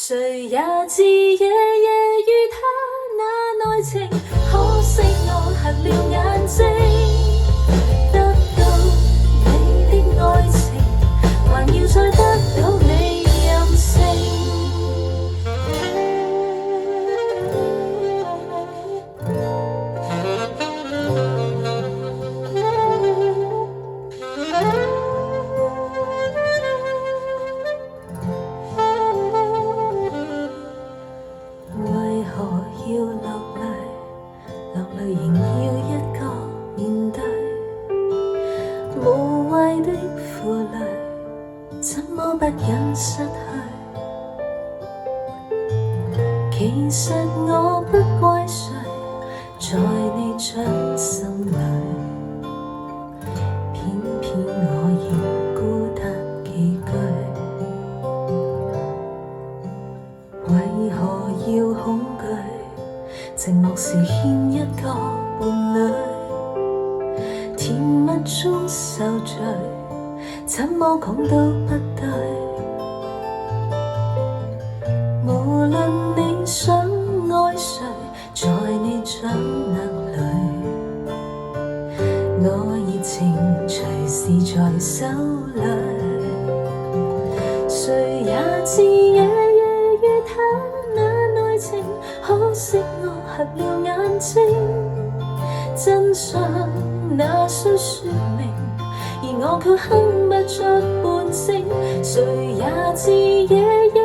誰也知夜夜與他那內情，可惜我瞎了眼睛，得到你的愛情，還要再得到你任性。為何要落淚？落淚仍要一個面對，無謂的負累，怎麼不忍失去？其實我不怪誰，在你掌心裏，偏偏我要孤單幾句。為何要恐懼？寂寞時欠一個伴侶，甜蜜中受罪，怎麼講都不對。無論你想愛誰，在你掌握裏，我熱情隨時在手裏。誰也知夜夜與他那內情，可惜我瞎了眼睛，真相那需說明，而我卻哼不出半聲。誰也知夜夜